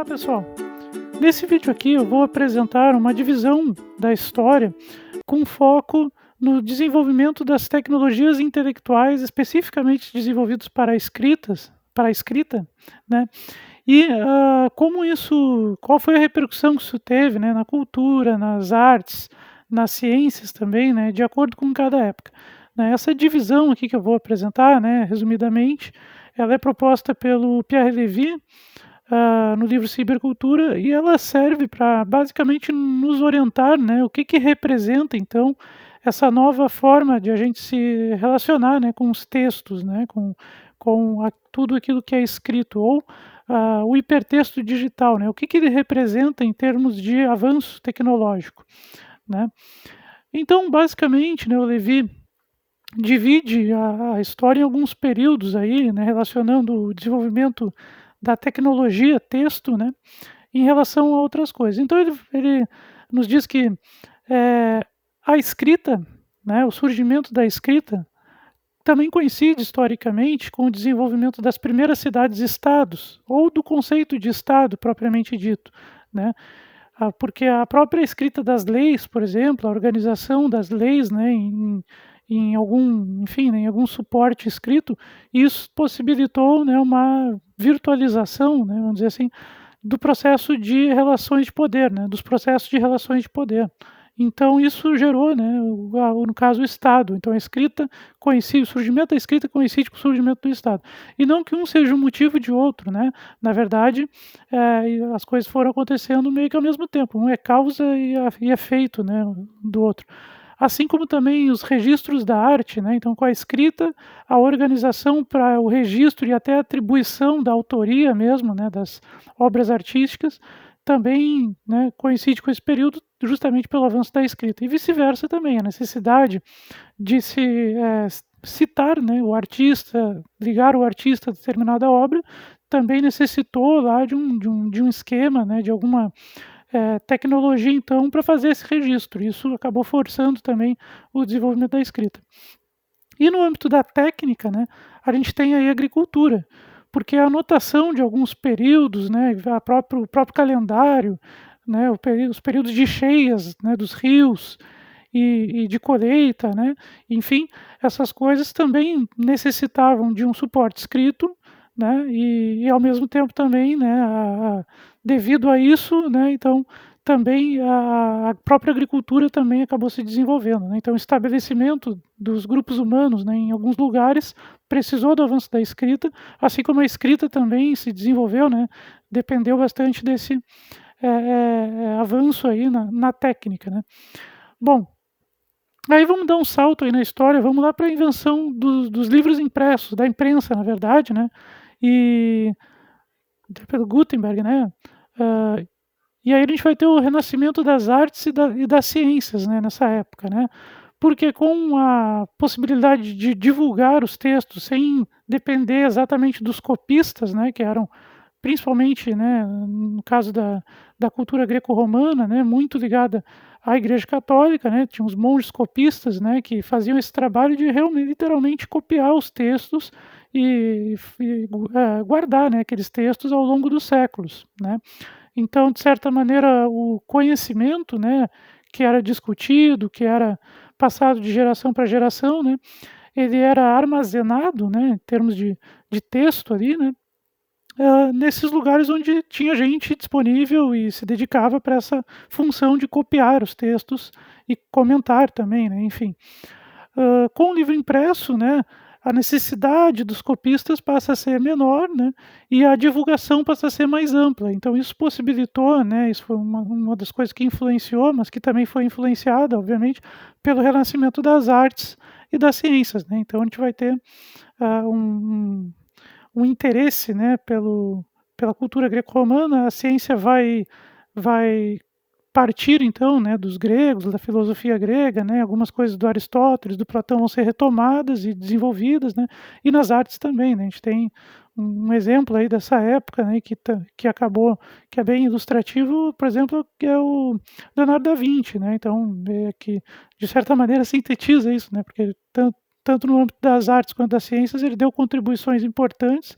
Olá pessoal, nesse vídeo aqui eu vou apresentar uma divisão da história com foco no desenvolvimento das tecnologias intelectuais especificamente desenvolvidas para a escrita, né? E qual foi a repercussão que isso teve, né, na cultura, nas artes, nas ciências também, né, de acordo com cada época, né? Essa divisão aqui que eu vou apresentar, né, resumidamente, ela é proposta pelo Pierre Levy, no livro Cibercultura, e ela serve para basicamente nos orientar, né, o que representa então essa nova forma de a gente se relacionar, né, com os textos, né, com tudo aquilo que é escrito, ou o hipertexto digital, né, o que ele representa em termos de avanço tecnológico, né. Então, basicamente, né, o Levi divide a história em alguns períodos aí, né, relacionando o desenvolvimento da tecnologia texto, né, em relação a outras coisas. Então ele nos diz que, eh, a escrita, né, o surgimento da escrita também coincide historicamente com o desenvolvimento das primeiras cidades-estados, ou do conceito de estado propriamente dito, né. Porque a própria escrita das leis, por exemplo, a organização das leis, né, em algum, enfim, né, em algum suporte escrito, isso possibilitou, né, uma virtualização, né, vamos dizer assim, do processo de relações de poder, né, dos processos de relações de poder. Então isso gerou, né, no caso o Estado. Então a escrita coincide, o surgimento da escrita coincide com o surgimento do Estado. E não que um seja um motivo de outro, né? Na verdade, e as coisas foram acontecendo meio que ao mesmo tempo. Um é causa e efeito, né, do outro. Assim como também os registros da arte, né? Então, com a escrita, a organização para o registro e até a atribuição da autoria mesmo, né, das obras artísticas, também, né, coincide com esse período justamente pelo avanço da escrita. E vice-versa também, a necessidade de se citar, né, o artista, ligar o artista a determinada obra, também necessitou lá de um esquema, né, de alguma tecnologia, então, para fazer esse registro. Isso acabou forçando também o desenvolvimento da escrita. E no âmbito da técnica, né, a gente tem aí a agricultura, porque a anotação de alguns períodos, né, o próprio calendário, né, os períodos de cheias, né, dos rios e de colheita, né, enfim, essas coisas também necessitavam de um suporte escrito, né, e ao mesmo tempo também, né, devido a isso, né, então também a própria agricultura também acabou se desenvolvendo, né. Então o estabelecimento dos grupos humanos, né, em alguns lugares precisou do avanço da escrita, assim como a escrita também se desenvolveu, né, dependeu bastante desse avanço aí na técnica, né. Bom, aí vamos dar um salto aí na história, vamos lá para a invenção dos livros impressos, da imprensa, na verdade, né, e pelo Gutenberg, né, hã, e aí a gente vai ter o renascimento das artes e das ciências, né, nessa época, né. Porque com a possibilidade de divulgar os textos sem depender exatamente dos copistas, né, que eram principalmente, né, no caso da cultura greco-romana, né, muito ligada à Igreja Católica, né, tinha os monges copistas, né, que faziam esse trabalho de realmente, literalmente copiar os textos e guardar, né, aqueles textos ao longo dos séculos, né. Então, de certa maneira, o conhecimento, né, que era discutido, que era passado de geração para geração, né, ele era armazenado, né, em termos de texto ali, né, nesses lugares onde tinha gente disponível e se dedicava para essa função de copiar os textos e comentar também, né, enfim. Com o livro impresso, né, a necessidade dos copistas passa a ser menor, né, e a divulgação passa a ser mais ampla. Então isso possibilitou, né, isso foi uma das coisas que influenciou, mas que também foi influenciada, obviamente, pelo renascimento das artes e das ciências, né. Então a gente vai ter, um interesse, né, pela cultura greco-romana. A ciência vai partir então, né, dos gregos, da filosofia grega, né, algumas coisas do Aristóteles, do Platão vão ser retomadas e desenvolvidas, né, e nas artes também, né, a gente tem um exemplo aí dessa época, né, que acabou, que é bem ilustrativo, por exemplo, que é o Leonardo da Vinci, né, então, que de certa maneira sintetiza isso, né, porque tanto no âmbito das artes quanto das ciências ele deu contribuições importantes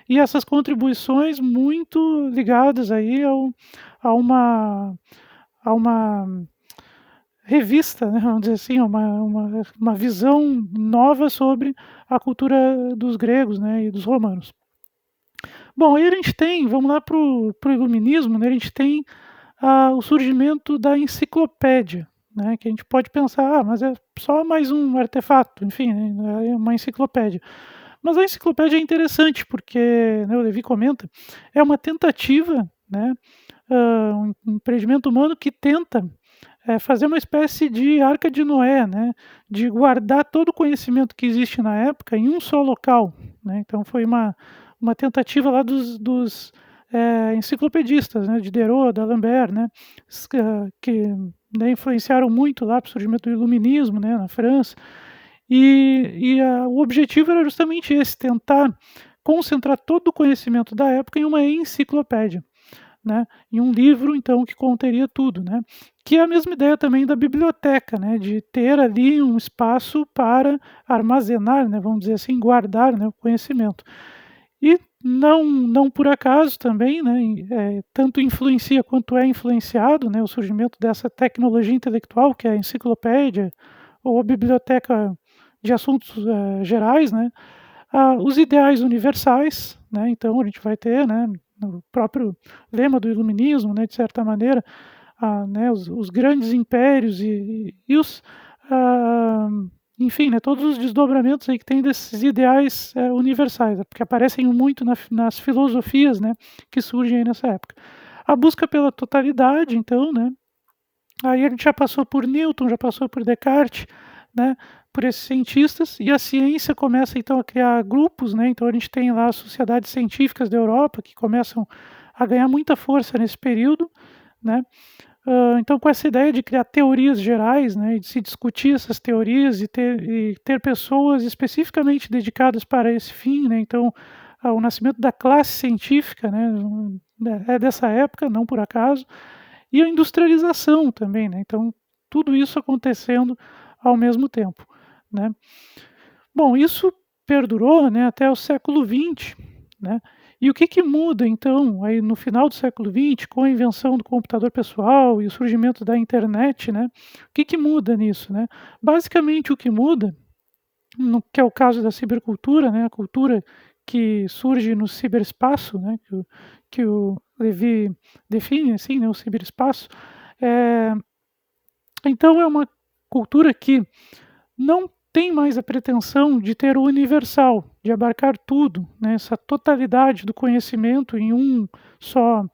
e essas contribuições muito ligadas aí a uma revista, né, vamos dizer assim, uma visão nova sobre a cultura dos gregos, né, e dos romanos. Bom, aí a gente tem, vamos lá para o iluminismo, né, a gente tem o surgimento da enciclopédia, né, que a gente pode pensar, mas é só mais um artefato, enfim, né, é uma enciclopédia. Mas a enciclopédia é interessante porque, né, o Levi comenta, é uma tentativa, né, um empreendimento humano que tenta fazer uma espécie de arca de Noé, né, de guardar todo o conhecimento que existe na época em um só local, né. Então foi uma tentativa lá dos enciclopedistas, né, de Diderot, d'Alembert, né, que, né, influenciaram muito lá para o surgimento do iluminismo, né, na França. O objetivo era justamente esse, tentar concentrar todo o conhecimento da época em uma enciclopédia, né, em um livro, então, que conteria tudo, né, que é a mesma ideia também da biblioteca, né, de ter ali um espaço para armazenar, né, vamos dizer assim, guardar, né, o conhecimento. E não por acaso também, né, tanto influencia quanto é influenciado, né, o surgimento dessa tecnologia intelectual, que é a enciclopédia ou a biblioteca de assuntos gerais, né, os ideais universais, né, então a gente vai ter, né, no próprio lema do iluminismo, né, de certa maneira, né, os grandes impérios e os, ah, enfim, né, todos os desdobramentos aí que tem desses ideais universais, né, porque aparecem muito nas filosofias, né, que surgem aí nessa época. A busca pela totalidade, então, né, aí a gente já passou por Newton, já passou por Descartes, né, por esses cientistas, e a ciência começa então a criar grupos, né, então a gente tem lá as sociedades científicas da Europa que começam a ganhar muita força nesse período, né. Então com essa ideia de criar teorias gerais, né, e de se discutir essas teorias e ter pessoas especificamente dedicadas para esse fim, né, então o nascimento da classe científica, né, é dessa época, não por acaso, e a industrialização também, né, então tudo isso acontecendo ao mesmo tempo, né. Bom, isso perdurou, né, até o século XX, né. E o que que muda então, aí no final do século XX, com a invenção do computador pessoal e o surgimento da internet, né, o que que muda nisso, né? Basicamente o que muda, no que é o caso da cibercultura, né, a cultura que surge no ciberespaço, né, que o Levi define assim, né, o ciberespaço, eh, então é uma cultura que não tem mais a pretensão de ter o universal, de abarcar tudo, né, essa totalidade do conhecimento em um só,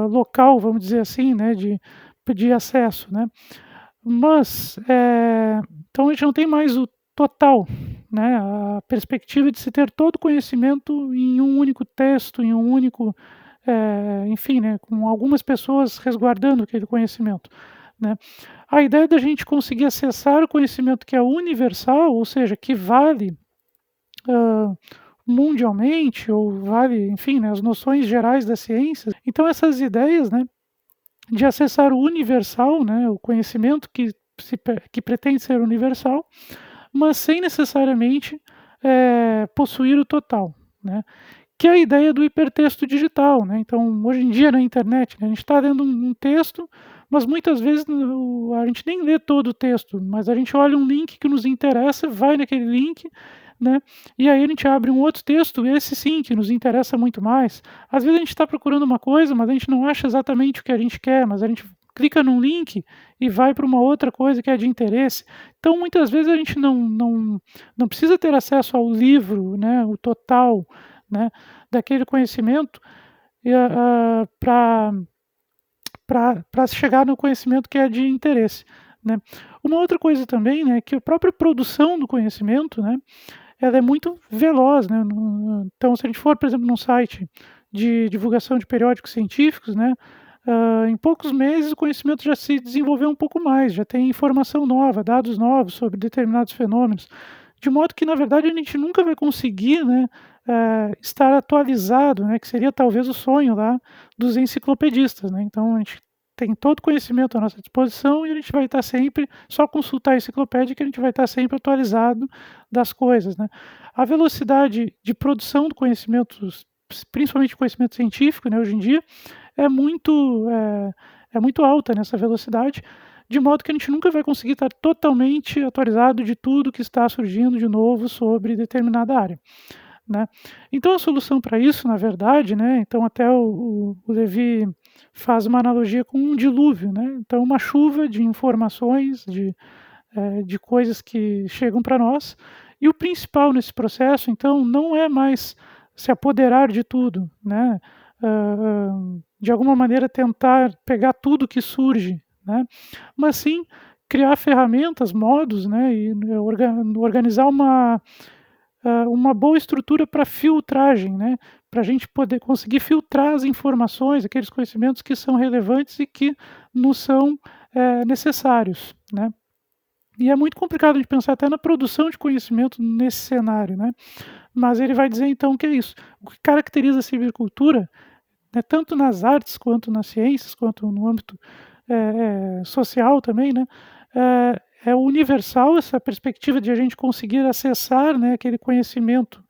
local, vamos dizer assim, né, de acesso, né. Mas, então a gente não tem mais o total, né, a perspectiva de se ter todo o conhecimento em um único texto, em um único, enfim, né, com algumas pessoas resguardando aquele conhecimento, né. A ideia da gente conseguir acessar o conhecimento que é universal, ou seja, que vale, hã, mundialmente ou vale, enfim, né, as noções gerais da ciência. Então essas ideias, né, de acessar o universal, né, o conhecimento que pretende ser universal, mas sem necessariamente, possuir o total, né, que é a ideia do hipertexto digital, né. Então, hoje em dia na internet, né, a gente está lendo um texto, mas muitas vezes a gente nem lê todo o texto, mas a gente olha um link que nos interessa, vai naquele link, né, e aí a gente abre um outro texto, esse sim que nos interessa muito mais. Às vezes a gente está procurando uma coisa, mas a gente não acha exatamente o que a gente quer, mas a gente clica num link e vai para uma outra coisa que é de interesse. Então muitas vezes a gente não precisa ter acesso ao livro, né, o total, né, daquele conhecimento, para chegar no conhecimento que é de interesse, né. Uma outra coisa também, né, que a própria produção do conhecimento, né, ela é muito veloz, né, então se a gente for, por exemplo, num site de divulgação de periódicos científicos, né, em poucos meses o conhecimento já se desenvolveu um pouco mais, já tem informação nova, dados novos sobre determinados fenômenos, de modo que na verdade a gente nunca vai conseguir, né, estar atualizado, né, que seria talvez o sonho lá dos enciclopedistas, né, então a gente tem todo conhecimento à nossa disposição e a gente vai estar sempre só consultar a enciclopédia que a gente vai estar sempre atualizado das coisas, né. A velocidade de produção do conhecimento, principalmente conhecimento científico, né, hoje em dia, é muito, é muito alta nessa velocidade, de modo que a gente nunca vai conseguir estar totalmente atualizado de tudo que está surgindo de novo sobre determinada área, né. Então a solução para isso, na verdade, né, então até o Levi faz uma analogia com um dilúvio, né, então uma chuva de informações, de coisas que chegam para nós, e o principal nesse processo, então, não é mais se apoderar de tudo, né, de alguma maneira tentar pegar tudo que surge, né, mas sim criar ferramentas, modos, né, e organizar uma boa estrutura para filtragem, né, para a gente poder conseguir filtrar as informações, aqueles conhecimentos que são relevantes e que nos são, necessários, né. E é muito complicado de pensar até na produção de conhecimento nesse cenário, né. Mas ele vai dizer então que é isso, o que caracteriza a silvicultura, né, tanto nas artes quanto nas ciências, quanto no âmbito, social também, né, é universal essa perspectiva de a gente conseguir acessar, né, aquele conhecimento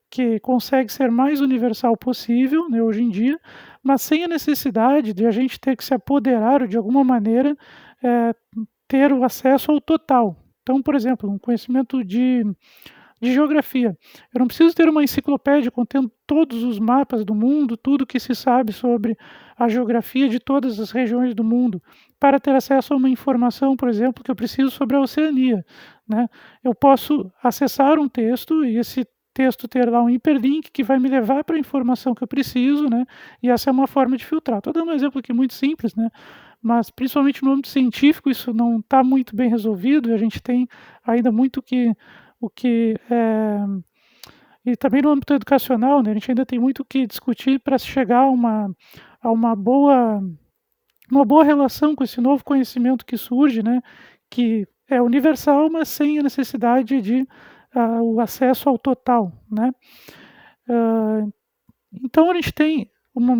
que consegue ser mais universal possível, né, hoje em dia, mas sem a necessidade de a gente ter que se apoderar ou de alguma maneira, eh, ter o acesso ao total. Então, por exemplo, um conhecimento de geografia. Eu não preciso ter uma enciclopédia contendo todos os mapas do mundo, tudo que se sabe sobre a geografia de todas as regiões do mundo, para ter acesso a uma informação, por exemplo, que eu preciso sobre a Oceania, né. Eu posso acessar um texto e esse texto ter lá um hiperlink que vai me levar para a informação que eu preciso, né, e essa é uma forma de filtrar. Estou dando um exemplo aqui muito simples, né, mas principalmente no âmbito científico isso não está muito bem resolvido e a gente tem ainda muito o que, e também no âmbito educacional, né, a gente ainda tem muito o que discutir para se chegar a uma boa relação com esse novo conhecimento que surge, né, que é universal, mas sem a necessidade de, o acesso ao total, né. Hã, então a gente tem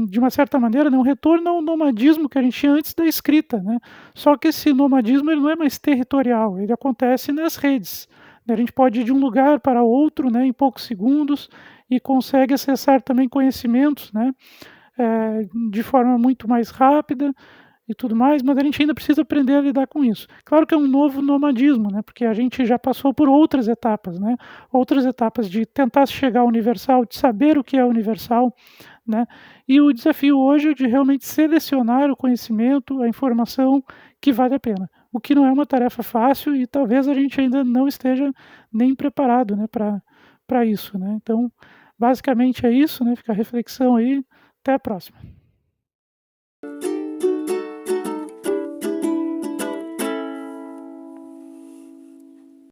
de uma certa maneira, né, um retorno ao nomadismo que a gente tinha antes da escrita, né. Só que esse nomadismo ele não é mais territorial, ele acontece nas redes, né, a gente pode ir de um lugar para outro, né, em poucos segundos e consegue acessar também conhecimentos, né, de forma muito mais rápida e tudo mais, mas a gente ainda precisa aprender a lidar com isso. Claro que é um novo nomadismo, né, porque a gente já passou por outras etapas, né, outras etapas de tentar chegar ao universal, de saber o que é universal, né, e o desafio hoje é de realmente selecionar o conhecimento, a informação que vale a pena, o que não é uma tarefa fácil e talvez a gente ainda não esteja nem preparado, né, para isso, né. Então, basicamente é isso, né, fica a reflexão aí, até a próxima.